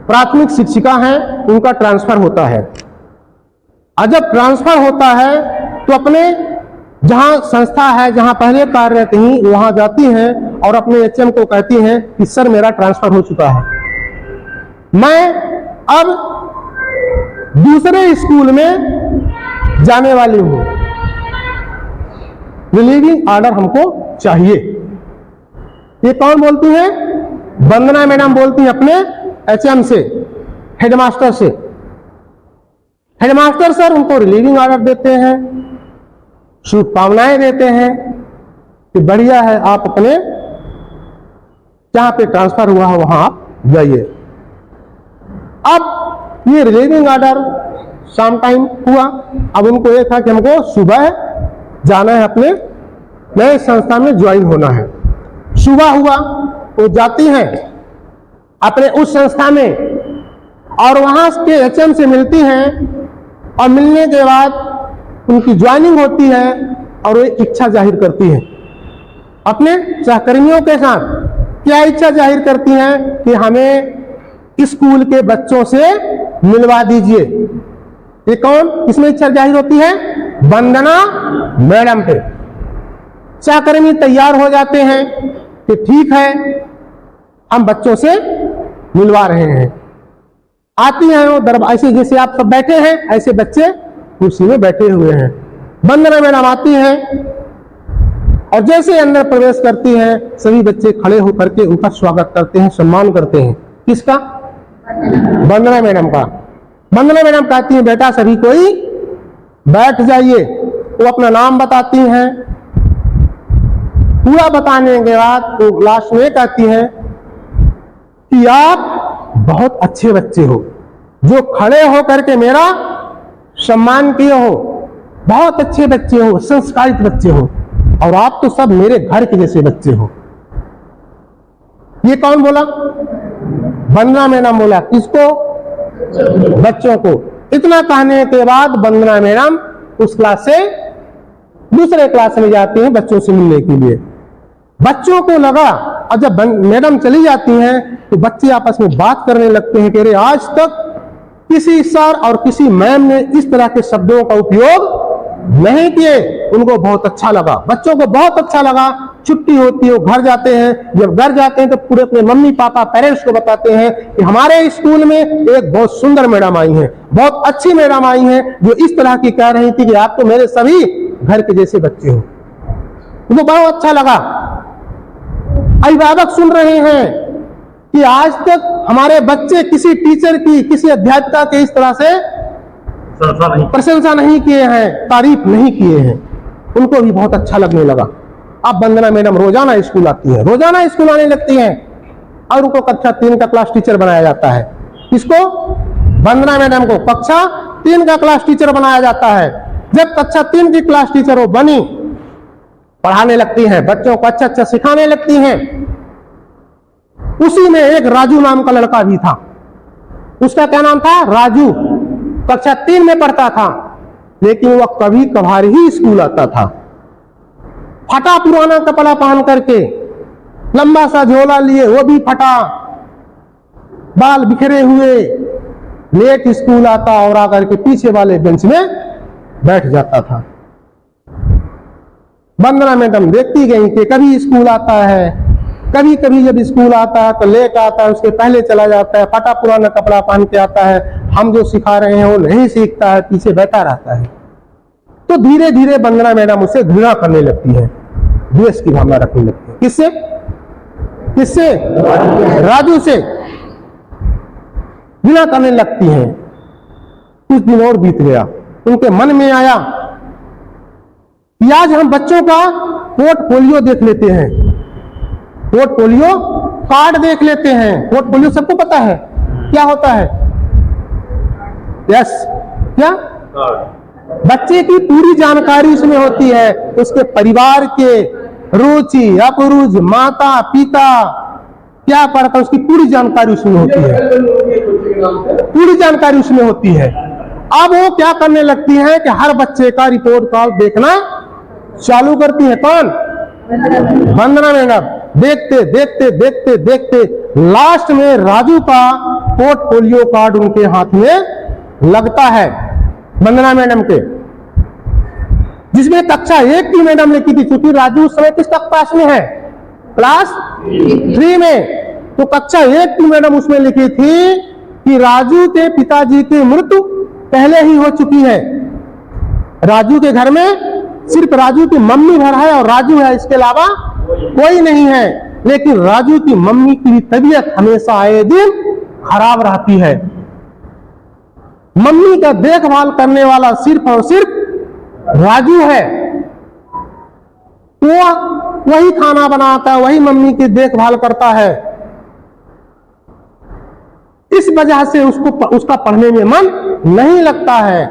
प्राथमिक शिक्षिका हैं, उनका ट्रांसफर होता है। और जब ट्रांसफर होता है तो अपने जहां संस्था है, जहां पहले कार्यरत थी, वहां जाती हैं और अपने एचएम को कहती हैं कि सर मेरा ट्रांसफर हो चुका है, मैं अब दूसरे स्कूल में जाने वाली हूं, रिलीविंग ऑर्डर हमको चाहिए। ये कौन बोलती है? वंदना मैडम बोलती हैं अपने एचएम से, हेडमास्टर से। हेडमास्टर सर उनको रिलीविंग ऑर्डर देते हैं, शुभकामनाएं देते हैं कि बढ़िया है, आप अपने जहां पे ट्रांसफर हुआ है वहां आप जाइए। अब ये रिलीविंग ऑर्डर शाम टाइम हुआ। अब उनको ये था कि हमको सुबह जाना है, अपने नए संस्था में ज्वाइन होना है। सुबह हुआ तो जाती हैं अपने उस संस्था में और वहां के एचएम से मिलती हैं और मिलने के बाद उनकी ज्वाइनिंग होती है और वे इच्छा जाहिर करती हैं अपने सहकर्मियों के साथ। क्या इच्छा जाहिर करती हैं कि हमें स्कूल के बच्चों से मिलवा दीजिए। ये कौन, किसमें इच्छा जाहिर होती है? वंदना मैडम पे। सहकर्मी तैयार हो जाते हैं कि ठीक है हम बच्चों से मिलवा रहे हैं। आती हैं वो दरबार, ऐसे जैसे आप सब बैठे हैं ऐसे बच्चे कुर्सी में बैठे हुए हैं। वंदना मैडम आती हैं और जैसे अंदर प्रवेश करती हैं सभी बच्चे खड़े होकर के उनका स्वागत करते हैं, सम्मान करते हैं। किसका? वंदना मैडम का। वंदना मैडम कहती हैं बेटा सभी कोई बैठ जाइए। वो अपना नाम बताती हैं, पूरा बताने के बाद वो लास्ट में कहती हैं कि आप बहुत अच्छे बच्चे हो, जो खड़े होकर के मेरा सम्मान किए हो, बहुत अच्छे बच्चे हो, संस्कारित बच्चे हो और आप तो सब मेरे घर के जैसे बच्चे हो। ये कौन बोला? वंदना मैडम बोला। किसको? बच्चों को। इतना कहने के बाद वंदना मैडम उस क्लास से दूसरे क्लास में जाती हैं बच्चों से मिलने के लिए। बच्चों को लगा, और जब मैडम चली जाती हैं तो बच्चे आपस में बात करने लगते हैं कि अरे आज तक किसी सर और किसी मैम ने इस तरह के शब्दों का उपयोग नहीं किए। उनको बहुत अच्छा लगा, बच्चों को बहुत अच्छा लगा। छुट्टी होती है, घर जाते हैं। जब घर जाते हैं तो पूरे अपने मम्मी पापा पेरेंट्स को बताते हैं कि हमारे स्कूल में एक बहुत सुंदर मैडम आई हैं, बहुत अच्छी मैडम आई हैं, जो इस तरह की कह रही थी कि आप तो मेरे सभी घर के जैसे बच्चे हो। उनको बहुत अच्छा लगा। अभिभावक सुन रहे हैं कि आज तक हमारे बच्चे किसी टीचर की, किसी अध्यापिका के इस तरह से प्रशंसा नहीं किए हैं, तारीफ नहीं किए हैं। उनको भी बहुत अच्छा लगने लगा। अब वंदना मैडम रोजाना स्कूल आती है, रोजाना स्कूल आने लगती हैं और उनको कक्षा 3 का क्लास टीचर बनाया जाता है। किसको? वंदना मैडम को कक्षा 3 का क्लास टीचर बनाया जाता है। जब कक्षा 3 की क्लास टीचर वो बनी, पढ़ाने लगती हैं, बच्चों को अच्छा अच्छा सिखाने लगती हैं। उसी में एक राजू नाम का लड़का भी था। उसका क्या नाम था? राजू। कक्षा 3 में पढ़ता था, लेकिन वह कभी कभार ही स्कूल आता था। फटा पुराना कपड़ा पहन करके, लंबा सा झोला लिए, वो भी फटा, बाल बिखरे हुए, लेट स्कूल आता और आकर के पीछे वाले बेंच में बैठ जाता था। वंदना मैडम देखती गई कि कभी स्कूल आता है, कभी कभी जब स्कूल आता है तो लेट आता है, उसके पहले चला जाता है, फटा पुराना कपड़ा पहन के आता है। हम जो सिखा रहे हैं वो नहीं सीखता है, पीछे बैठा रहता है। तो धीरे धीरे वंदना मैडम उसे घृणा करने लगती है, द्वेष की भावना रखने लगती है। किससे? किससे? राजू से घृणा करने लगती है। कुछ दिन और बीत गया, उनके मन में आया कि आज हम बच्चों का पोर्टफोलियो देख लेते हैं, पोर्टफोलियो कार्ड देख लेते हैं। पोर्टफोलियो सबको पता है क्या होता है? यस, क्या? बच्चे की पूरी जानकारी उसमें होती है, उसके परिवार के रुचि अपरुचि, माता पिता क्या पढ़ता, उसकी पूरी जानकारी उसमें होती है, पूरी जानकारी उसमें होती है। अब वो क्या करने लगती है कि हर बच्चे का रिपोर्ट कार्ड देखना चालू करती है। कौन? वंदना मैडम। देखते देखते देखते देखते लास्ट में राजू का पोर्टफोलियो कार्ड उनके हाथ में लगता है वंदना मैडम के, जिसमें कक्षा 1 की मैडम लिखी थी, क्योंकि राजू उस समय किस क्लास में है, क्लास 3 में। तो कक्षा 1 की मैडम उसमें लिखी थी कि राजू के पिताजी की मृत्यु पहले ही हो चुकी है, राजू के घर में सिर्फ राजू की मम्मी घर है और राजू है, इसके अलावा कोई नहीं है। लेकिन राजू की मम्मी की तबीयत हमेशा आए दिन खराब रहती है, मम्मी का देखभाल करने वाला सिर्फ और सिर्फ राजू है, वो वही खाना बनाता है, वही मम्मी की देखभाल करता है। इस वजह से उसका पढ़ने में मन नहीं लगता है।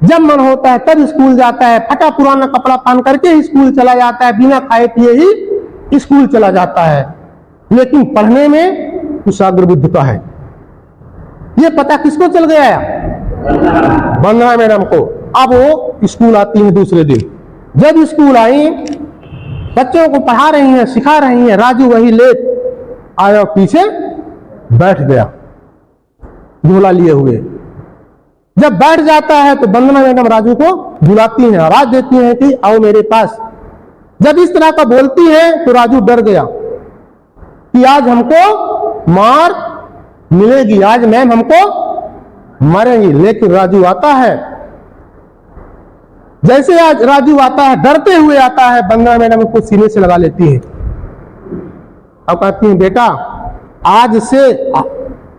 जब मन होता है तब स्कूल जाता है, फटा पुराना कपड़ा पहन करके स्कूल चला जाता है, बिना खाए पिए ही स्कूल चला जाता है, लेकिन पढ़ने में कुशाग्र बुद्धि है। ये पता किसको चल गया, वंदना मैडम को। अब वो स्कूल आती है दूसरे दिन, जब स्कूल आई बच्चों को पढ़ा रही हैं, सिखा रही हैं, राजू वही लेट आया पीछे बैठ गया झोला लिए हुए। जब बैठ जाता है तो वंदना मैडम राजू को बुलाती हैं, आवाज देती हैं कि आओ मेरे पास। जब इस तरह का बोलती है तो राजू डर गया कि आज हमको मार मिलेगी, आज मैम हमको मारेंगी। लेकिन राजू आता है, जैसे आज राजू आता है डरते हुए आता है, वंदना मैडम उसको सीने से लगा लेती है और कहती है बेटा आज से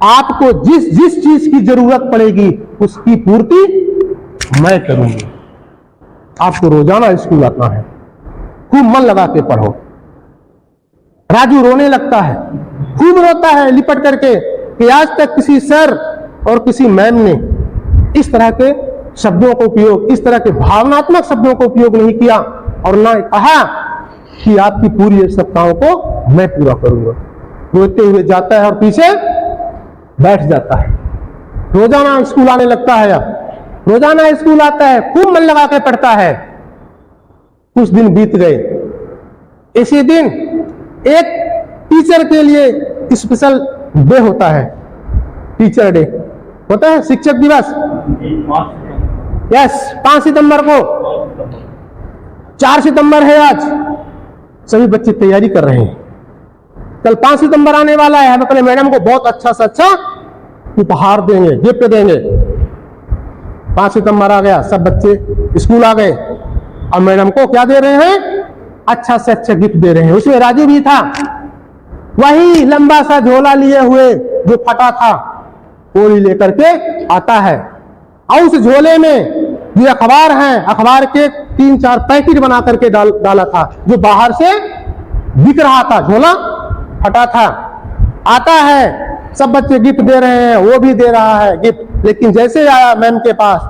आपको जिस जिस चीज की जरूरत पड़ेगी उसकी पूर्ति मैं करूंगी, आपको रोजाना स्कूल आना है, खूब मन लगा के पढ़ो। राजू रोने लगता है, खूब रोता है लिपट करके कि आज तक किसी सर और किसी मैम ने इस तरह के शब्दों का उपयोग, इस तरह के भावनात्मक शब्दों का उपयोग नहीं किया और ना कहा कि आपकी पूरी आवश्यकताओं को मैं पूरा करूंगा। रोते हुए जाता है और पीछे बैठ जाता है। रोजाना स्कूल आने लगता है, अब रोजाना स्कूल आता है, खूब मन लगा के पढ़ता है। कुछ दिन बीत गए, इसी दिन एक टीचर के लिए स्पेशल डे होता है, टीचर डे होता है, शिक्षक दिवस। यस, 5 सितंबर को, 4 सितंबर है आज, सभी बच्चे तैयारी कर रहे हैं। कल 5 सितंबर आने वाला है, हम अपने मैडम को बहुत अच्छा से अच्छा उपहार देंगे, गिफ्ट देंगे। 5 सितंबर आ गया, सब बच्चे स्कूल आ गए और मैडम को क्या दे रहे हैं, अच्छा से अच्छा गिफ्ट दे रहे हैं। उसमें राजू भी था, वही लंबा सा झोला लिए हुए जो फटा था वो ही लेकर के आता है और उस झोले में जो अखबार हैं, अखबार के 3-4 पैकेट बना करके डाला था, जो बाहर से बिक रहा था, झोला फटा था। आता है, सब बच्चे गिफ्ट दे रहे हैं, वो भी दे रहा है गिफ्ट। लेकिन जैसे आया मैम के पास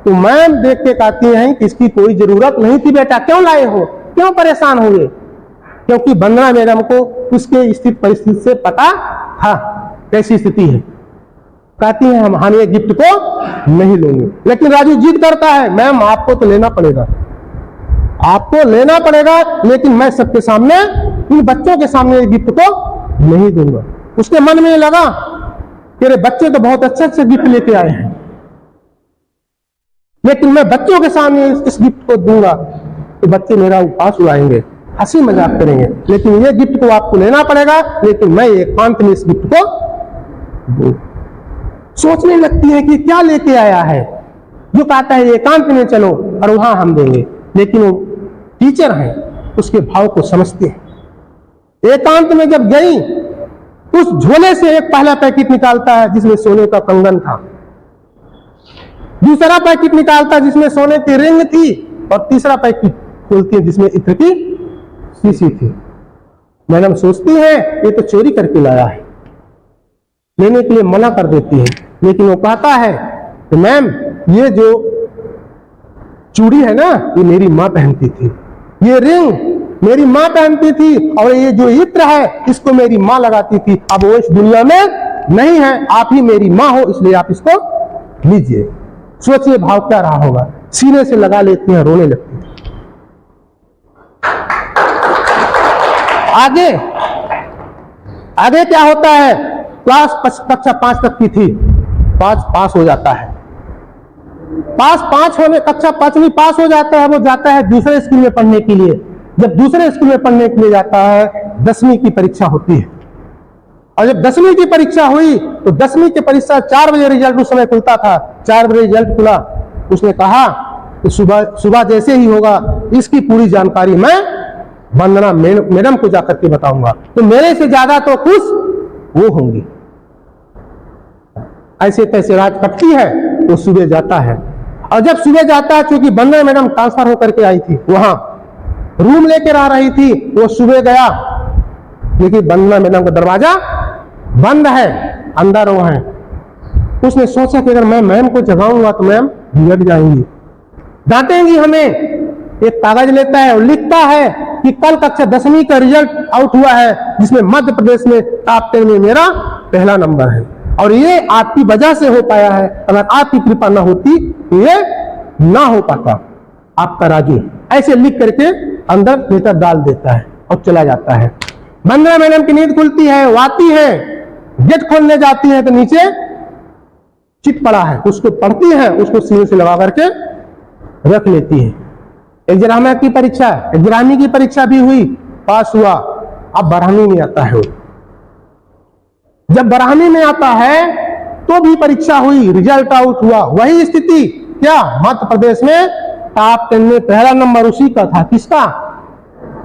तो मैम देख के कहती हैं कि इसकी कोई जरूरत नहीं थी बेटा, क्यों लाए हो, क्यों परेशान हुए? क्योंकि वंदना मैडम को उसके स्थित परिस्थिति से पता था कैसी स्थिति है। कहती है हम ये गिफ्ट को नहीं लेंगे। लेकिन राजू जिद करता है, मैम आपको तो लेना पड़ेगा, आपको लेना पड़ेगा, लेकिन मैं सबके सामने, इन बच्चों के सामने गिफ्ट को नहीं दूंगा। उसके मन में लगा तेरे बच्चे तो बहुत अच्छे अच्छे गिफ्ट लेके आए हैं, लेकिन मैं बच्चों के सामने इस गिफ्ट को दूंगा तो बच्चे मेरा उपहास उड़ाएंगे, हंसी मजाक करेंगे। लेकिन ये गिफ्ट को आपको लेना पड़ेगा, लेकिन मैं एकांत में इस गिफ्ट को दूं। सोचने लगती है कि क्या लेके आया है, जो कहता है एकांत में चलो और वहां हम देंगे। लेकिन वो टीचर हैं, उसके भाव को समझते हैं। एकांत में जब गई, उस झोले से एक पहला पैकेट निकालता है जिसमें सोने का कंगन था, दूसरा पैकेट निकालता है जिसमें सोने की रिंग थी, और तीसरा पैकेट खोलती है जिसमें इत्र की शीशी थी। मैडम सोचती है ये तो चोरी करके लाया है, लेने के लिए मना कर देती है। लेकिन वो कहता है कि मैम ये जो चूड़ी है ना, ये मेरी माँ पहनती थी, ये रिंग मेरी माँ पहनती थी, और ये जो इत्र है इसको मेरी माँ लगाती थी। अब वो इस दुनिया में नहीं है, आप ही मेरी माँ हो, इसलिए आप इसको लीजिए। सोचिए भाव क्या रहा होगा। सीने से लगा लेती हैं, रोने लगती हैं। आगे आगे क्या होता है, क्लास कक्षा 5 तक की थी, पास हो जाता है। पास होने कक्षा 5वीं पास हो जाता है, वो जाता है दूसरे स्कूल में पढ़ने के लिए। जब दूसरे स्कूल में पढ़ने के लिए जाता है, 10वीं की परीक्षा होती है। और जब 10वीं की परीक्षा हुई तो 10वीं की परीक्षा 4 बजे रिजल्ट उस समय खुलता था। 4 बजे रिजल्ट खुला, उसने कहा कि सुबह जैसे ही होगा इसकी पूरी जानकारी मैं वंदना मैडम को जाकर के बताऊंगा, तो मेरे से ज्यादा तो खुश वो होंगी। ऐसे तैसे रात कटती है, वो सुबह जाता है। और जब सुबह जाता है, चूंकि वंदना मैडम ट्रांसफर होकर के आई थी, वहां रूम लेकर आ रही थी, वो सुबह गया, लेकिन वंदना मैडम का दरवाजा बंद है, अंदर वो है। उसने सोचा कि अगर मैं मैम को जगाऊंगा तो मैम बिगड़ जाएंगी, डांटेंगी हमें। एक कागज लेता है और लिखता है कि कल कक्षा 10वीं का रिजल्ट आउट हुआ है, जिसमें मध्य प्रदेश में टॉप 10 में मेरा पहला नंबर है, और ये आपकी वजह से हो पाया है। अगर आपकी कृपा ना होती तो ये ना हो पाता। आपका राजू, ऐसे लिख करके अंदर लेटर डाल देता है और चला जाता है। वंदना मैडम की नींद खुलती है, वो आती है, गेट खोलने जाती है तो नीचे चिट पड़ा है, उसको पढ़ती है, उसको सीने से लगा करके रख लेती है। एग्जाम की परीक्षा, एग्जामी की परीक्षा भी हुई, पास हुआ। अब 12वीं में आता है वो। जब 12वीं में आता है तो भी परीक्षा हुई, रिजल्ट आउट हुआ, वही स्थिति। क्या मध्य प्रदेश में टॉप 10 में पहला नंबर उसी का था। किसका?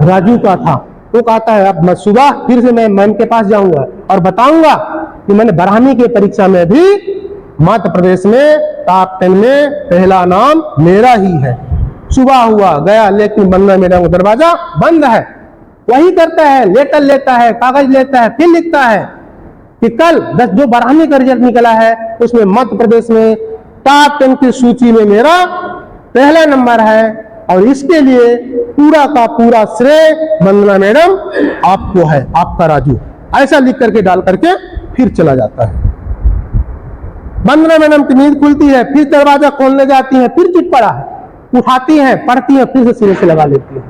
राजू का था। वो कहता है अब मैं सुबह फिर से मैं मैम के पास जाऊंगा और बताऊंगा कि मैंने 12वीं की परीक्षा में भी मध्य प्रदेश में टॉप 10 में पहला नाम मेरा ही है। सुबह हुआ, गया, लेकिन वंदना मैडम का दरवाजा बंद है। वही करता है, लेटर लेता है, कागज लेता है, फिर लिखता है कि कल जो 12वीं का रिजल्ट निकला है उसमें मध्य प्रदेश में टॉप 10 की सूची में मेरा पहला नंबर है, और इसके लिए पूरा का पूरा श्रेय वंदना मैडम आपको है, आपका राजू। ऐसा लिख करके डाल करके फिर चला जाता है। वंदना मैडम की नींद खुलती है, फिर दरवाजा खोलने जाती है, फिर चिट पड़ा है, उठाती है, पढ़ती है, फिर से सिरे से लगा लेती है।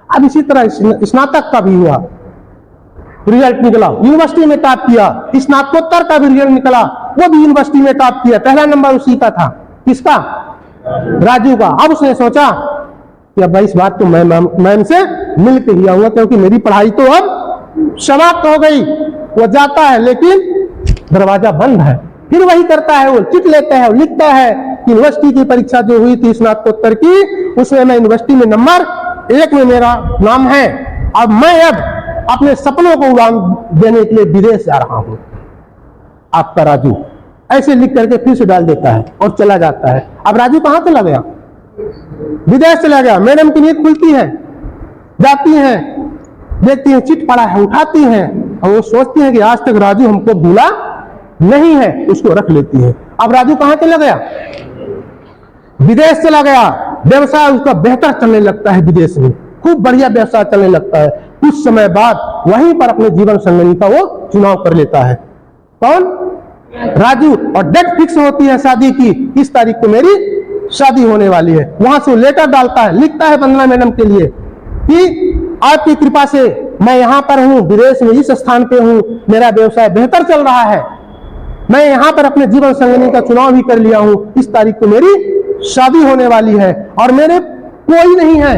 अब इसी तरह स्नातक का भी हुआ, रिजल्ट निकला, यूनिवर्सिटी में टॉप किया। स्नातकोत्तर का भी रिजल्ट निकला, वो भी यूनिवर्सिटी में टॉप किया, पहला नंबर उसी का था। किसका? राजू का। अब उसने सोचा कि अब इस बात तो मैं मैम से मिल के ही आऊंगा, क्योंकि मेरी पढ़ाई तो अब समाप्त हो गई। वो जाता है, लेकिन दरवाजा बंद है। फिर वही करता है, वो चिट लेता है, लिखता है कि यूनिवर्सिटी की परीक्षा जो हुई थी स्नातकोत्तर की, उसमें मैं यूनिवर्सिटी में नंबर 1 में मेरा नाम है। अब मैं अपने सपनों को उड़ान देने के लिए विदेश जा रहा हूं। आपका राजू ऐसे लिख करके फिर से डाल देता है और चला जाता है। अब राजू कहां चला गया? विदेश चला गया। मैडम की नींद खुलती है, जाती हैं, देखती हैं चिट पड़ा है, उठाती हैं, और वो सोचती हैं कि आज तक राजू हमको भूला नहीं है, उसको रख लेती है। अब राजू कहां चला गया? विदेश चला गया। व्यवसाय उसका बेहतर चलने लगता है, विदेश में खूब बढ़िया व्यवसाय चलने लगता है। कुछ समय बाद वहीं पर अपने जीवन संगिनी का वो चुनाव कर लेता है। कौन? राजू। और डेट फिक्स होती है शादी की, इस तारीख को मेरी शादी होने वाली है। वहां से लेटर डालता है, लिखता है वंदना मैडम के लिए कि आपकी कृपा से मैं यहां पर हूं, विदेश में इस स्थान पे हूं, मेरा व्यवसाय बेहतर चल रहा है, मैं यहां पर अपने जीवन संगिनी का चुनाव भी कर लिया हूं, इस तारीख को मेरी शादी होने वाली है, और मेरे कोई नहीं है,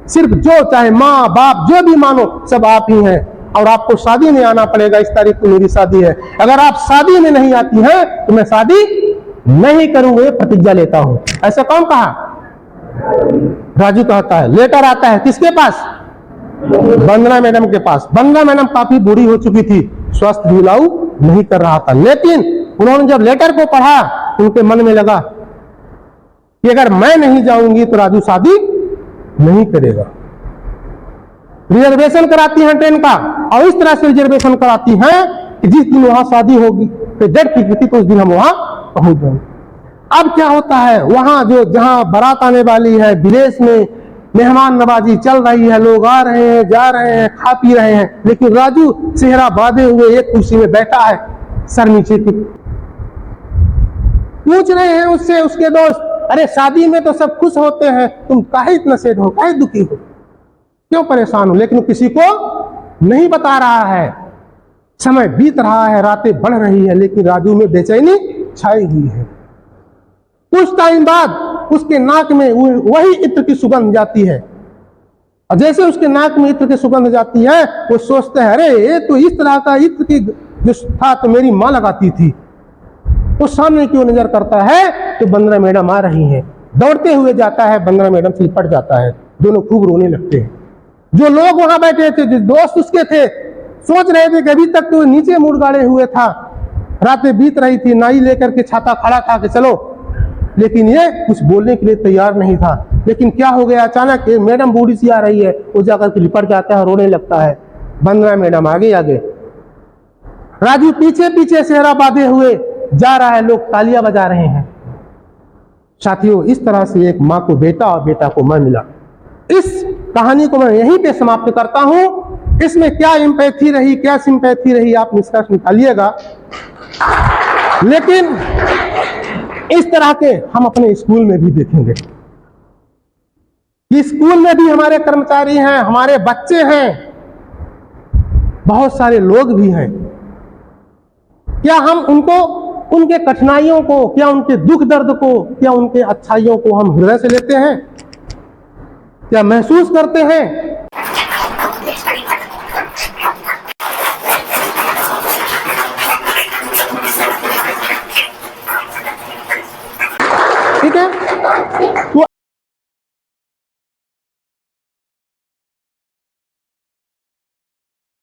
सिर्फ जो चाहे माँ बाप जो भी मानो सब आप ही हैं, और आपको शादी में आना पड़ेगा, इस तारीख को मेरी शादी है। अगर आप शादी में नहीं आती हैं तो मैं शादी नहीं करूंगा, प्रतिज्ञा लेता हूं। ऐसा कौन कहा? राजू कहता है। लेटर आता है किसके पास? वंदना मैडम के पास। वंदना मैडम काफी बूढ़ी हो चुकी थी, स्वास्थ्य दिलाऊ नहीं कर रहा था, लेकिन उन्होंने जब लेटर को पढ़ा उनके मन में लगा कि अगर मैं नहीं जाऊंगी तो राजू शादी नहीं करेगा। रिजर्वेशन कराती हैं ट्रेन का, और इस तरह से रिजर्वेशन कराती हैं कि जिस दिन वहां शादी होगी तो डेट फिक्स थी तो उस दिन हम वहां पहुंच जाएंगे। अब क्या होता है, वहां जहां बारात आने वाली है, विदेश में मेहमान नवाजी चल रही है, लोग आ रहे हैं, जा रहे हैं, खा पी रहे हैं, लेकिन राजू चेहरा बांधे हुए एक कुर्सी में बैठा है, सर नीचे की। पूछ रहे हैं उससे उसके दोस्त, अरे शादी में तो सब खुश होते हैं, तुम काहे इतना सेठ हो, काहे दुखी हो, क्यों परेशान हो? लेकिन किसी को नहीं बता रहा है। समय बीत रहा है, रातें बढ़ रही है, लेकिन राजू में बेचैनी छाई हुई है। कुछ टाइम बाद उसके नाक में वही इत्र की सुगंध जाती है, और जैसे उसके नाक में इत्र की सुगंध जाती है, वो सोचते हैं अरे ये तो इस तरह का इत्र की जो था तो मेरी माँ लगाती थी। वो सामने क्यों नजर करता है तो वंदना मैडम आ रही हैं। दौड़ते हुए जाता है, वंदना मैडम से लिपट जाता है, दोनों खूब रोने लगते हैं। जो लोग वहां बैठे थे, जो दोस्त उसके थे, सोच रहे थे कि अभी तक तो नीचे मुड़ गाड़े हुए था, रातें बीत रही थी, नाई लेकर के छाता खड़ा था कि चलो, लेकिन ये कुछ बोलने के लिए तैयार नहीं था। लेकिन क्या हो गया, अचानक मैडम बूढ़ी सी आ रही है, वो जाकर के लिपट जाता है, रोने लगता है। वंदना मैडम आगे आगे, राजू पीछे पीछे सेहरा बांधे हुए जा रहा है, लोग तालियां बजा रहे हैं। साथियों, इस तरह से एक माँ को बेटा और बेटा को मैं मिला। इस कहानी को मैं यहीं पे समाप्त करता हूं। इसमें क्या एम्पैथी रही, क्या सिंपैथी रही, आप निष्कर्ष निकालिएगा। लेकिन इस तरह के हम अपने स्कूल में भी देखेंगे कि स्कूल में भी हमारे कर्मचारी हैं, हमारे बच्चे हैं, बहुत सारे लोग भी हैं। क्या हम उनको, उनके कठिनाइयों को, क्या उनके दुख दर्द को, क्या उनके अच्छाइयों को हम हृदय से लेते हैं? क्या महसूस करते हैं